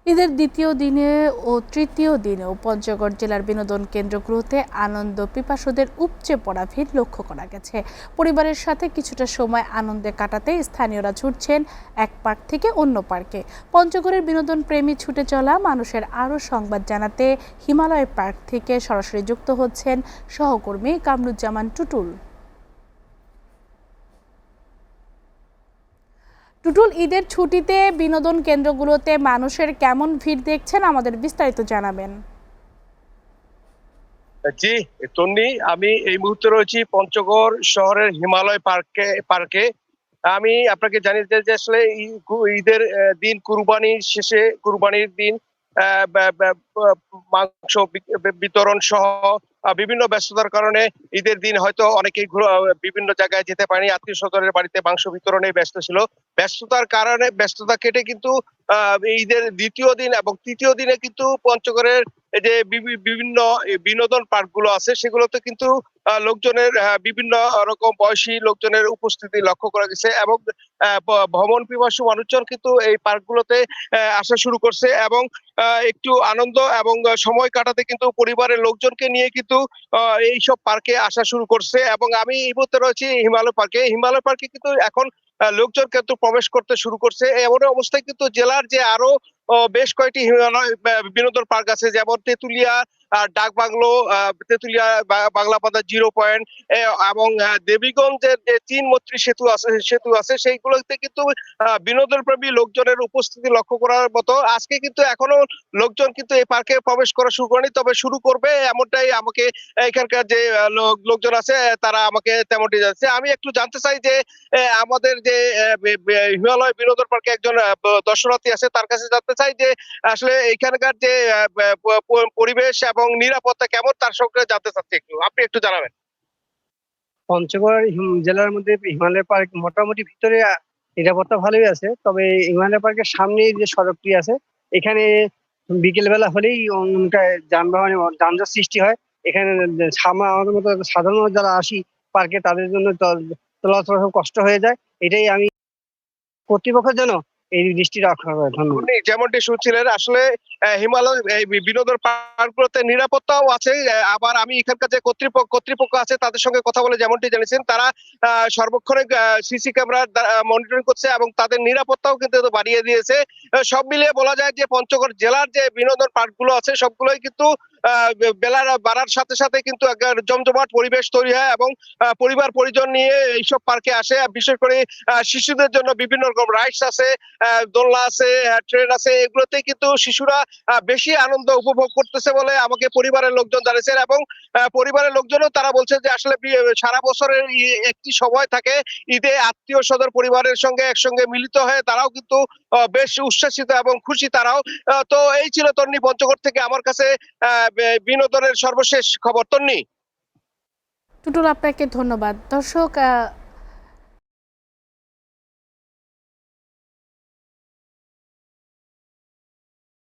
ঈদের দ্বিতীয় দিনে ও তৃতীয় দিনেও পঞ্চগড় জেলার বিনোদন কেন্দ্রগুলোতে আনন্দ পিপাসুদের উপচে পড়া ভিড় লক্ষ্য করা গেছে। পরিবারের সাথে কিছুটা সময় আনন্দে কাটাতে স্থানীয়রা ছুটছেন এক পার্ক থেকে অন্য পার্কে। পঞ্চগড়ের বিনোদন প্রেমী ছুটে চলা মানুষের আরও সংবাদ জানাতে হিমালয় পার্ক থেকে সরাসরি যুক্ত হচ্ছেন সহকর্মী কামরুজ্জামান টুটুল। টুটুল, ঈদের ছুটিতে বিনোদন কেন্দ্রগুলোতে মানুষের কেমন ভিড় দেখছেন, আমাদের বিস্তারিত জানাবেন। জি তন্নি, আমি এই মুহূর্তে রয়েছি পঞ্চগড় শহরের হিমালয় পার্কে। আমি আপনাকে জানিয়ে দিই যে আসলে ঈদের দিন, কুরবানির শেষে, কুরবানির দিন মাংস বিতরণ সহ বিভিন্ন ব্যস্ততার কারণে ঈদের দিন হয়তো অনেকেই বিভিন্ন জায়গায় যেতে পারেনি, আত্মীয় স্বজনের বাড়িতে মাংস বিতরণে ব্যস্ত ছিল। ব্যস্ততার কারণে ব্যস্ততা কেটে কিন্তু ঈদের দ্বিতীয় দিন এবং তৃতীয় দিনে কিন্তু পঞ্চগড়ের যে বিভিন্ন বিনোদন পার্ক গুলো আছে সেগুলোতে কিন্তু লোকজনের বিভিন্ন রকম বয়সী লোকজনের উপস্থিতি লক্ষ্য করা গেছে এবং ভ্রমণ পিপাসু মানুষজন কিন্তু এই পার্ক গুলোতে আসা শুরু করছে এবং একটু আনন্দ এবং সময় কাটাতে কিন্তু পরিবারের লোকজনকে নিয়ে কিন্তু এইসব পার্কে আসা শুরু করছে। এবং আমি এই মুহূর্তে রয়েছি হিমালয় পার্কে কিন্তু এখন লোকজন কিন্তু প্রবেশ করতে শুরু করছে। এমন অবস্থায় কিন্তু জেলার যে আরো বেশ কয়েকটি হিমালয় বিনোদন পার্ক আছে, যেমন তেতুলিয়া ডাক বাংলো, তেতুলিয়া বাংলা বাজার 0 পয়েন্ট এবং দেবীগঞ্জের যে চীন মৈত্রী সেতু আছে সেইগুলোতে কিন্তু বিনোদন প্রেমী লোকজনের উপস্থিতি লক্ষ্য করার মতো। আজকে কিন্তু এখনো লোকজন কিন্তু এই পার্কে প্রবেশ করা শুরু করেনি, তবে শুরু করবে এমনটাই আমাকে এখানকার যে লোকজন আছে তারা আমাকে তেমনটি জানাচ্ছে। আমি একটু জানতে চাই যে আমাদের যে হিমালয় বিনোদন পার্কে একজন দর্শনার্থী আছে, তার কাছে জানতে চাই যে আসলে এখানকার যে পরিবেশ এবং নিরাপত্তা কেমন, তার সঙ্গে জানতে চাচ্ছি। আপনি একটু জানাবেন। পঞ্চগড় জেলার মধ্যে হিমালয় পার্ক মোটামুটি ভিতরে নিরাপত্তা ভালোই আছে, তবে হিমালয় পার্কের সামনে যে সড়কটি আছে এখানে বিকেল বেলা হলেই যানবাহনে যানজট সৃষ্টি হয়। এখানে আমাদের মতো সাধারণ যারা আসি পার্কে তাদের জন্য চলাচল কষ্ট হয়ে যায়। এটাই আমি কর্তৃপক্ষের জন্য এই দৃষ্টি রাখা হবে। ধন্যবাদ। যেমনটি শুনছিলেন, আসলে হিমালয় এই বিনোদন পার্কগুলোতে নিরাপত্তাও আছে। আবার আমি এখানকার যে কর্তৃপক্ষ আছে তাদের সঙ্গে কথা বলে যেমনটি জানিয়েছেন, তারা সর্বক্ষণে সিসি ক্যামেরার মনিটরিং করছে এবং তাদের নিরাপত্তাও কিন্তু বাড়িয়ে দিয়েছে। সব মিলিয়ে বলা যায় যে পঞ্চগড় জেলার যে বিনোদন পার্কগুলো আছে সবগুলোই কিন্তু বেলা বাড়ার সাথে সাথে কিন্তু জমজমাট পরিবেশ তৈরি হয় এবং পরিবার পরিজন নিয়ে এইসব পার্কে আসে। বিশেষ করে শিশুদের জন্য বিভিন্ন রকম রাইডস আছে, দোলনা আছে, ট্রেন আছে, এগুলোতে কিন্তু শিশুরা বেশি আনন্দ উপভোগ করতেছে বলে আমাকে পরিবারের লোকজন জানিয়েছেন। এবং পরিবারের লোকজনও তারা বলছে যে আসলে সারা বছরের একটি সময় থাকে, ঈদে আত্মীয় স্বজন পরিবারের সঙ্গে একসঙ্গে মিলিত হয়ে তারাও কিন্তু বেশ উচ্ছ্বাসিত এবং খুশি তারাও। তো এই ছিল তন্নি পঞ্চগড় থেকে আমার কাছে বিনোদনের সর্বশেষ খবর। তন্নি। টুটুল, আপনাকে ধন্যবাদ। দর্শক,